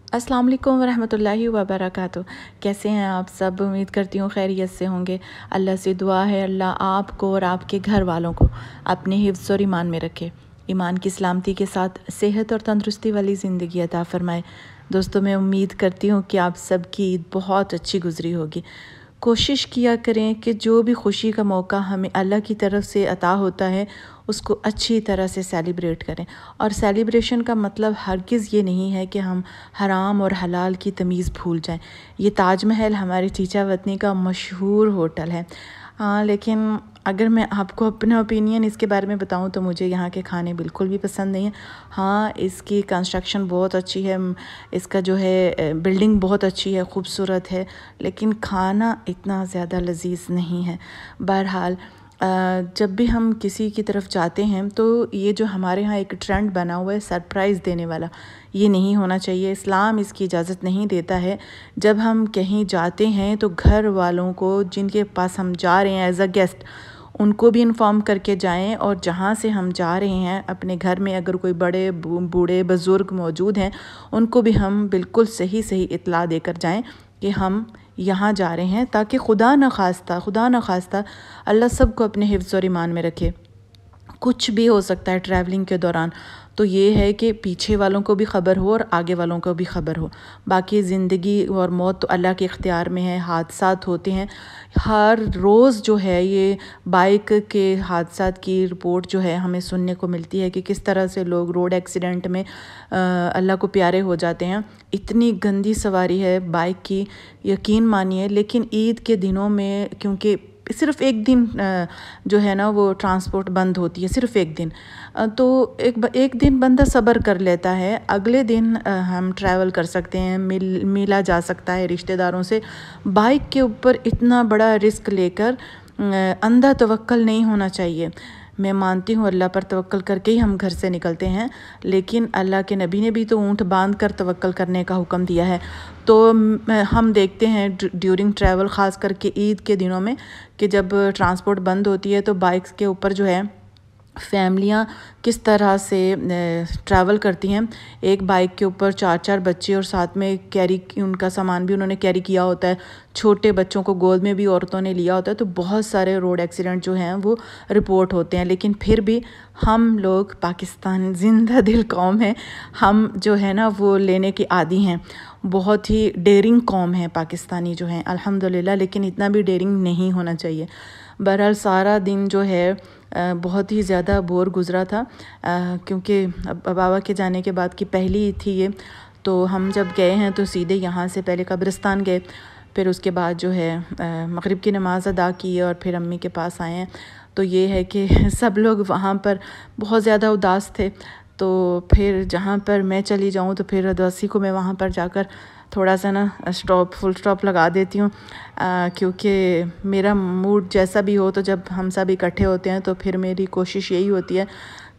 अस्सलाम वालेकुम वरहमतुल्लाहि वबरकातुहू। कैसे हैं आप सब? उम्मीद करती हूँ खैरियत से होंगे। अल्लाह से दुआ है अल्लाह आपको और आपके घर वालों को अपने हिफ्ज़ और ईमान में रखे, ईमान की सलामती के साथ सेहत और तंदुरुस्ती वाली ज़िंदगी अता फ़रमाए। दोस्तों, मैं उम्मीद करती हूँ कि आप सबकी ईद बहुत अच्छी गुज़री होगी। कोशिश किया करें कि जो भी खुशी का मौका हमें अल्लाह की तरफ से अता होता है उसको अच्छी तरह से सेलिब्रेट करें। और सेलिब्रेशन का मतलब हरगिज़ ये नहीं है कि हम हराम और हलाल की तमीज़ भूल जाएं। ये ताज महल हमारे चीचा वतनी का मशहूर होटल है। लेकिन अगर मैं आपको अपना ओपिनियन इसके बारे में बताऊं तो मुझे यहाँ के खाने बिल्कुल भी पसंद नहीं है। हाँ, इसकी कंस्ट्रक्शन बहुत अच्छी है, इसका जो है बिल्डिंग बहुत अच्छी है, खूबसूरत है, लेकिन खाना इतना ज़्यादा लजीज नहीं है। बहरहाल जब भी हम किसी की तरफ जाते हैं तो ये जो हमारे यहाँ एक ट्रेंड बना हुआ है सरप्राइज़ देने वाला, ये नहीं होना चाहिए। इस्लाम इसकी इजाज़त नहीं देता है। जब हम कहीं जाते हैं तो घर वालों को जिनके पास हम जा रहे हैं एज अ गेस्ट, उनको भी इन्फॉर्म करके जाएं। और जहाँ से हम जा रहे हैं अपने घर में अगर कोई बड़े बूढ़े बुज़ुर्ग मौजूद हैं उनको भी हम बिल्कुल सही सही इत्तला देकर जाएं कि हम यहाँ जा रहे हैं, ताकि खुदा न खास्ता अल्लाह सबको अपने हिफ्ज़ और ईमान में रखे। कुछ भी हो सकता है ट्रैवलिंग के दौरान, तो ये है कि पीछे वालों को भी ख़बर हो और आगे वालों को भी ख़बर हो। बाकी ज़िंदगी और मौत तो अल्लाह के इख्तियार में है, हादसात होते हैं हर रोज़। जो है ये बाइक के हादसात की रिपोर्ट जो है हमें सुनने को मिलती है कि किस तरह से लोग रोड एक्सीडेंट में अल्लाह को प्यारे हो जाते हैं। इतनी गंदी सवारी है बाइक की, यकीन मानिए। लेकिन ईद के दिनों में क्योंकि सिर्फ़ एक दिन जो है ना वो ट्रांसपोर्ट बंद होती है, सिर्फ़ एक दिन, तो एक दिन बंदा सब्र कर लेता है, अगले दिन हम ट्रैवल कर सकते हैं, मिला जा सकता है रिश्तेदारों से। बाइक के ऊपर इतना बड़ा रिस्क लेकर अंधा तवक्कल नहीं होना चाहिए। मैं मानती हूँ अल्लाह पर तवक्कल करके ही हम घर से निकलते हैं, लेकिन अल्लाह के नबी ने भी तो ऊँट बांध कर तवक्कल करने का हुक्म दिया है। तो हम देखते हैं ड्यूरिंग ट्रैवल ख़ास करके ईद के दिनों में कि जब ट्रांसपोर्ट बंद होती है तो बाइक्स के ऊपर जो है फैमिलियाँ किस तरह से ट्रैवल करती हैं। एक बाइक के ऊपर 4-4 बच्चे और साथ में कैरी उनका सामान भी उन्होंने कैरी किया होता है, छोटे बच्चों को गोद में भी औरतों ने लिया होता है। तो बहुत सारे रोड एक्सीडेंट जो हैं वो रिपोर्ट होते हैं। लेकिन फिर भी हम लोग पाकिस्तान जिंदा दिल कौम है, हम जो है ना वो लेने के आदी हैं। बहुत ही डेयरिंग कौम है पाकिस्तानी जो हैं अल्हम्दुलिल्लाह, लेकिन इतना भी डेयरिंग नहीं होना चाहिए। बहरहाल सारा दिन जो है बहुत ही ज़्यादा बोर गुज़रा था, क्योंकि बाबा के जाने के बाद की पहली थी ये। तो हम जब गए हैं तो सीधे यहाँ से पहले कब्रिस्तान गए, फिर उसके बाद जो है मगरिब की नमाज़ अदा की और फिर अम्मी के पास आए हैं। तो ये है कि सब लोग वहाँ पर बहुत ज़्यादा उदास थे। तो फिर जहाँ पर मैं चली जाऊँ तो फिर उदासी को मैं वहाँ पर जाकर थोड़ा सा ना फुल स्टॉप लगा देती हूँ, क्योंकि मेरा मूड जैसा भी हो तो जब हम सब इकट्ठे होते हैं तो फिर मेरी कोशिश यही होती है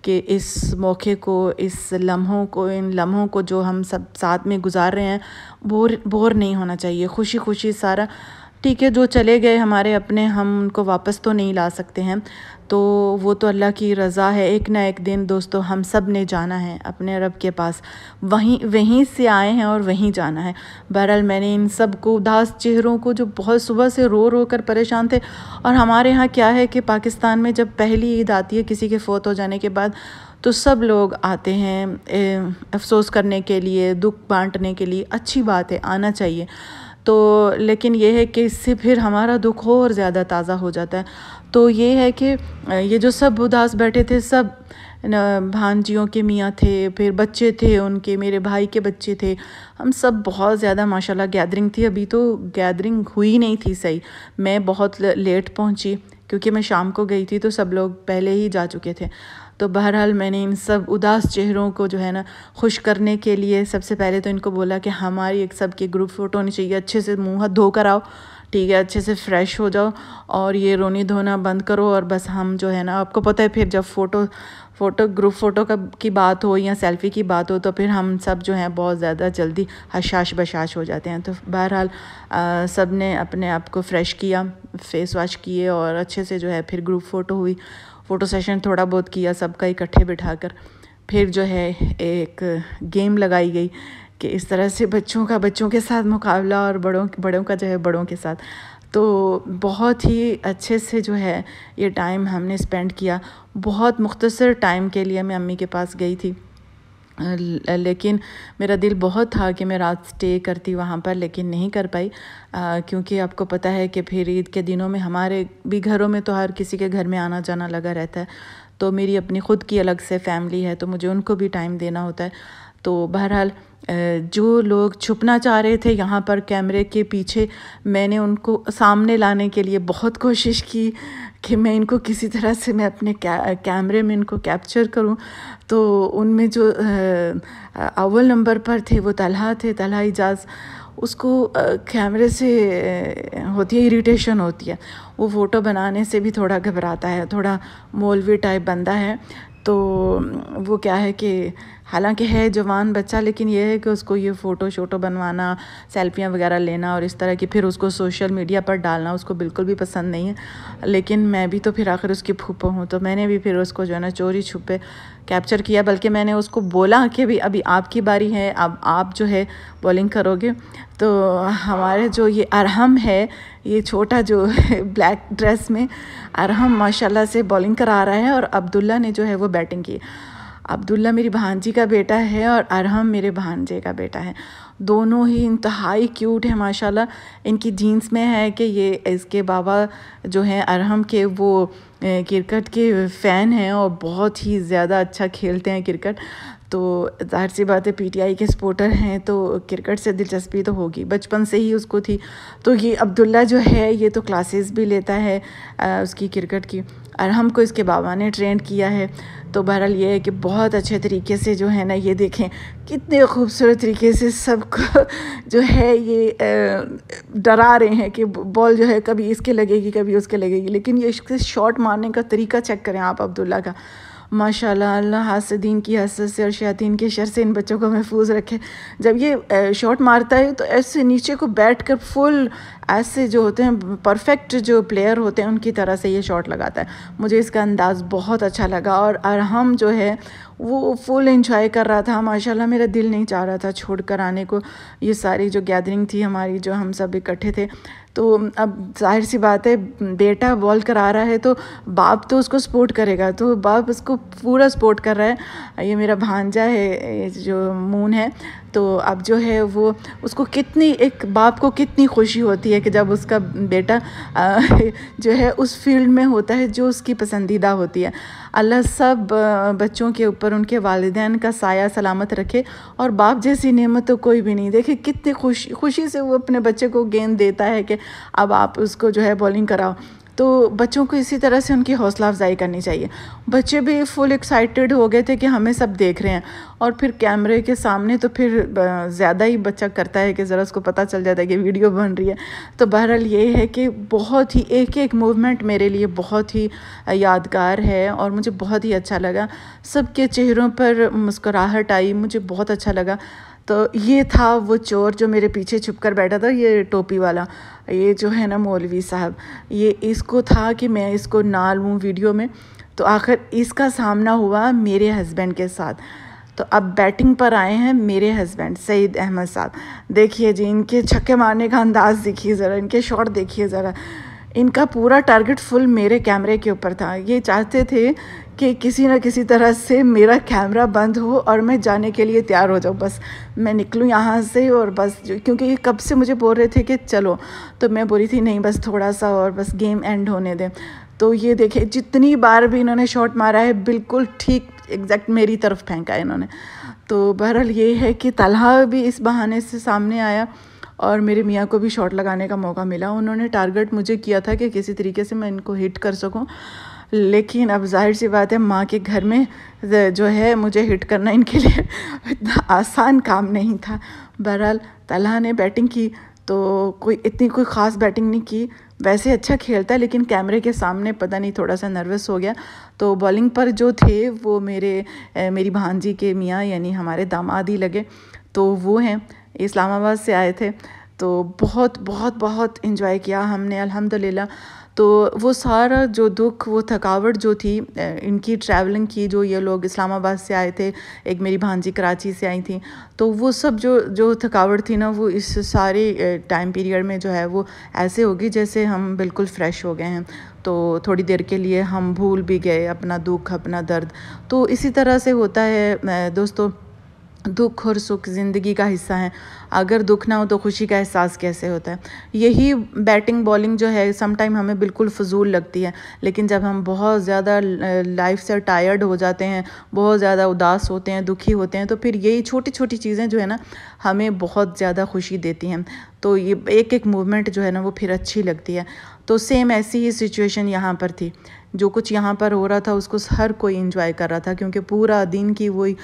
कि इस मौके को, इन लम्हों को जो हम सब साथ में गुजार रहे हैं, बोर नहीं होना चाहिए। खुशी खुशी सारा ठीक है, जो चले गए हमारे अपने, हम उनको वापस तो नहीं ला सकते हैं, तो वो तो अल्लाह की रज़ा है। एक ना एक दिन दोस्तों हम सब ने जाना है अपने रब के पास, वहीं से आए हैं और वहीं जाना है। बहरहाल मैंने इन सब को उदास चेहरों को जो बहुत सुबह से रो कर परेशान थे, और हमारे यहाँ क्या है कि पाकिस्तान में जब पहली ईद आती है किसी के फ़ौत हो जाने के बाद तो सब लोग आते हैं अफसोस करने के लिए, दुख बांटने के लिए। अच्छी बात है, आना चाहिए। तो लेकिन ये है कि इससे फिर हमारा दुख और ज़्यादा ताज़ा हो जाता है। तो ये है कि ये जो सब उदास बैठे थे, सब भांजियों के मियाँ थे, फिर बच्चे थे उनके, मेरे भाई के बच्चे थे, हम सब बहुत ज़्यादा माशाल्लाह गैदरिंग थी। अभी तो गैदरिंग हुई नहीं थी सही, मैं बहुत लेट पहुँची क्योंकि मैं शाम को गई थी तो सब लोग पहले ही जा चुके थे। तो बहरहाल मैंने इन सब उदास चेहरों को जो है ना खुश करने के लिए सबसे पहले तो इनको बोला कि हमारी एक सब की ग्रुप फ़ोटो होनी चाहिए, अच्छे से मुँह हाथ धोकर आओ, ठीक है, अच्छे से फ़्रेश हो जाओ और ये रोनी धोना बंद करो। और बस हम जो है ना, आपको पता है फिर जब ग्रुप फ़ोटो की बात हो या सेल्फ़ी की बात हो तो फिर हम सब जो हैं बहुत ज़्यादा जल्दी हशाश बशाश हो जाते हैं। तो बहरहाल सब ने अपने आप को फ़्रेश किया, फ़ेस वॉश किए और अच्छे से जो है फिर ग्रुप फ़ोटो हुई। फ़ोटो सेशन थोड़ा बहुत किया सबका इकट्ठे बिठाकर। फिर जो है एक गेम लगाई गई कि इस तरह से बच्चों के साथ मुकाबला और बड़ों का जो है बड़ों के साथ। तो बहुत ही अच्छे से जो है ये टाइम हमने स्पेंड किया। बहुत मुख्तसर टाइम के लिए मैं अम्मी के पास गई थी, लेकिन मेरा दिल बहुत था कि मैं रात स्टे करती वहाँ पर, लेकिन नहीं कर पाई, क्योंकि आपको पता है कि फिर ईद के दिनों में हमारे भी घरों में तो हर किसी के घर में आना जाना लगा रहता है। तो मेरी अपनी ख़ुद की अलग से फैमिली है, तो मुझे उनको भी टाइम देना होता है। तो बहरहाल जो लोग छुपना चाह रहे थे यहाँ पर कैमरे के पीछे, मैंने उनको सामने लाने के लिए बहुत कोशिश की कि मैं इनको किसी तरह से मैं अपने कैमरे में इनको कैप्चर करूं। तो उनमें जो अव्वल नंबर पर थे वो तलहा थे, तलहा इजाज़। उसको कैमरे से होती है इरिटेशन होती है, वो फ़ोटो बनाने से भी थोड़ा घबराता है, थोड़ा मौलवी टाइप बंदा है। तो वो क्या है कि हालांकि है जवान बच्चा, लेकिन ये है कि उसको ये फ़ोटो बनवाना, सेल्फियाँ वगैरह लेना और इस तरह की फिर उसको सोशल मीडिया पर डालना उसको बिल्कुल भी पसंद नहीं है। लेकिन मैं भी तो फिर आखिर उसकी फूफो हूँ, तो मैंने भी फिर उसको जो है ना चोरी छुपे कैप्चर किया। बल्कि मैंने उसको बोला कि भी अभी आपकी बारी है, अब आप जो है बॉलिंग करोगे। तो हमारे जो ये अरहम है, ये छोटा जो ब्लैक ड्रेस में अरहम माशाल्लाह से बॉलिंग करा रहा है और अब्दुल्ला ने जो है वो बैटिंग की। अब्दुल्ला मेरी भांजी का बेटा है और अरहम मेरे भांजे का बेटा है। दोनों ही इंतहाई क्यूट है माशाल्लाह। इनकी जीन्स में है कि ये इसके बाबा जो हैं अरहम के, वो क्रिकेट के फ़ैन हैं और बहुत ही ज़्यादा अच्छा खेलते हैं क्रिकेट। तो ज़ाहिर सी बात है पीटीआई के सपोर्टर हैं, तो क्रिकेट से दिलचस्पी तो होगी, बचपन से ही उसको थी। तो ये अब्दुल्ला जो है ये तो क्लासेस भी लेता है उसकी क्रिकेट की। अरहम को इसके बाबा ने ट्रेन किया है। तो बहरहाल ये है कि बहुत अच्छे तरीके से जो है ना, ये देखें कितने खूबसूरत तरीके से सबको जो है ये डरा रहे हैं कि बॉल जो है कभी इसके लगेगी कभी उसके लगेगी। लेकिन ये इसके शॉट मारने का तरीका चेक करें आप अब्दुल्ला का, माशाल्लाह। अल्लाह हासदीन की हसद से और शैतान के शर से इन बच्चों को महफूज रखे। जब ये शॉट मारता है तो ऐसे नीचे को बैठ कर फुल ऐसे जो होते हैं परफेक्ट जो प्लेयर होते हैं उनकी तरह से ये शॉट लगाता है। मुझे इसका अंदाज़ बहुत अच्छा लगा और अरहम जो है वो फुल एंजॉय कर रहा था माशाल्लाह। मेरा दिल नहीं चाह रहा था छोड़ कर आने को। ये सारी जो गैदरिंग थी हमारी, जो हम सब इकट्ठे थे, तो अब जाहिर सी बात है बेटा बॉल करा रहा है तो बाप तो उसको सपोर्ट करेगा, तो बाप उसको पूरा सपोर्ट कर रहा है। ये मेरा भांजा है जो मून है, तो अब जो है वो उसको कितनी, एक बाप को कितनी खुशी होती है कि जब उसका बेटा जो है उस फील्ड में होता है जो उसकी पसंदीदा होती है। अल्लाह सब बच्चों के ऊपर उनके वालिदैन का साया सलामत रखे और बाप जैसी नेमत तो कोई भी नहीं। देखिए कितनी खुशी से वो अपने बच्चे को गेंद देता है कि अब आप उसको जो है बॉलिंग कराओ। तो बच्चों को इसी तरह से उनकी हौसला अफजाई करनी चाहिए। बच्चे भी फुल एक्साइटेड हो गए थे कि हमें सब देख रहे हैं, और फिर कैमरे के सामने तो फिर ज़्यादा ही बच्चा करता है कि ज़रा उसको पता चल जाता है कि वीडियो बन रही है। तो बहरहाल ये है कि बहुत ही एक एक मूवमेंट मेरे लिए बहुत ही यादगार है और मुझे बहुत ही अच्छा लगा। सबके चेहरों पर मुस्कुराहट आई, मुझे बहुत अच्छा लगा। तो ये था वो चोर जो मेरे पीछे छुप कर बैठा था, ये टोपी वाला, ये जो है ना मौलवी साहब, ये इसको था कि मैं इसको ना लूँ वीडियो में। तो आखिर इसका सामना हुआ मेरे हस्बैंड के साथ। तो अब बैटिंग पर आए हैं मेरे हस्बैंड सईद अहमद साहब। देखिए जी इनके छक्के मारने का अंदाज़ देखिए ज़रा, इनके शॉट देखिए ज़रा। इनका पूरा टारगेट फुल मेरे कैमरे के ऊपर था। ये चाहते थे कि किसी न किसी तरह से मेरा कैमरा बंद हो और मैं जाने के लिए तैयार हो जाऊँ, बस मैं निकलूँ यहाँ से और बस, क्योंकि कब से मुझे बोल रहे थे कि चलो, तो मैं बोली थी नहीं बस थोड़ा सा और बस गेम एंड होने दें। तो ये देखे जितनी बार भी इन्होंने शॉट मारा है बिल्कुल ठीक एग्जैक्ट मेरी तरफ फेंका है इन्होंने। तो बहरहाल ये है कि तलहा भी इस बहाने से सामने आया और मेरे मियाँ को भी शॉट लगाने का मौका मिला। उन्होंने टारगेट मुझे किया था कि किसी तरीके से मैं इनको हिट कर सकूं, लेकिन अब जाहिर सी बात है माँ के घर में जो है मुझे हिट करना इनके लिए इतना आसान काम नहीं था। बहरहाल तलहा ने बैटिंग की तो इतनी कोई ख़ास बैटिंग नहीं की, वैसे अच्छा खेलता है लेकिन कैमरे के सामने पता नहीं थोड़ा सा नर्वस हो गया। तो बॉलिंग पर जो थे वो मेरी भांजी के मियाँ यानी हमारे दामाद ही लगे। तो वो हैं इस्लामाबाद से आए थे, तो बहुत बहुत बहुत इन्जॉय किया हमने अल्हम्दुलिल्लाह। तो वो सारा जो दुख, वो थकावट जो थी इनकी ट्रैवलिंग की, जो ये लोग इस्लामाबाद से आए थे, एक मेरी भांजी कराची से आई थी, तो वो सब जो थकावट थी ना, वो इस सारे टाइम पीरियड में जो है वो ऐसे होगी जैसे हम बिल्कुल फ़्रेश हो गए हैं। तो थोड़ी देर के लिए हम भूल भी गए अपना दुख, अपना दर्द। तो इसी तरह से होता है दोस्तों, दुख और सुख ज़िंदगी का हिस्सा है। अगर दुख ना हो तो खुशी का एहसास कैसे होता है। यही बैटिंग बॉलिंग जो है सम टाइम हमें बिल्कुल फ़िज़ूल लगती है, लेकिन जब हम बहुत ज़्यादा लाइफ से टायर्ड हो जाते हैं, बहुत ज़्यादा उदास होते हैं, दुखी होते हैं, तो फिर यही छोटी छोटी चीज़ें जो है ना हमें बहुत ज़्यादा खुशी देती हैं। तो ये एक एक मूवमेंट जो है ना वो फिर अच्छी लगती है। तो सेम ऐसी ही सिचुएशन यहाँ पर थी। जो कुछ यहाँ पर हो रहा था उसको हर कोई इंजॉय कर रहा था, क्योंकि पूरा दिन की वही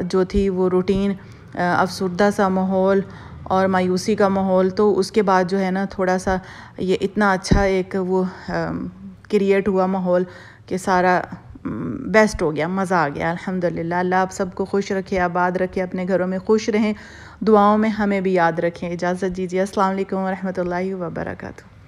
जो थी वो रूटीन, अफसरदा सा माहौल और मायूसी का माहौल। तो उसके बाद जो है ना थोड़ा सा ये इतना अच्छा एक वो क्रिएट हुआ माहौल कि सारा बेस्ट हो गया, मज़ा आ गया। अल्हम्दुलिल्लाह। अल्लाह आप सबको खुश रखे, आबाद रखे, अपने घरों में खुश रहें, दुआओं में हमें भी याद रखें। इजाज़त दीजिए। अस्सलाम वालेकुम व रहमतुल्लाहि व बरकातहू।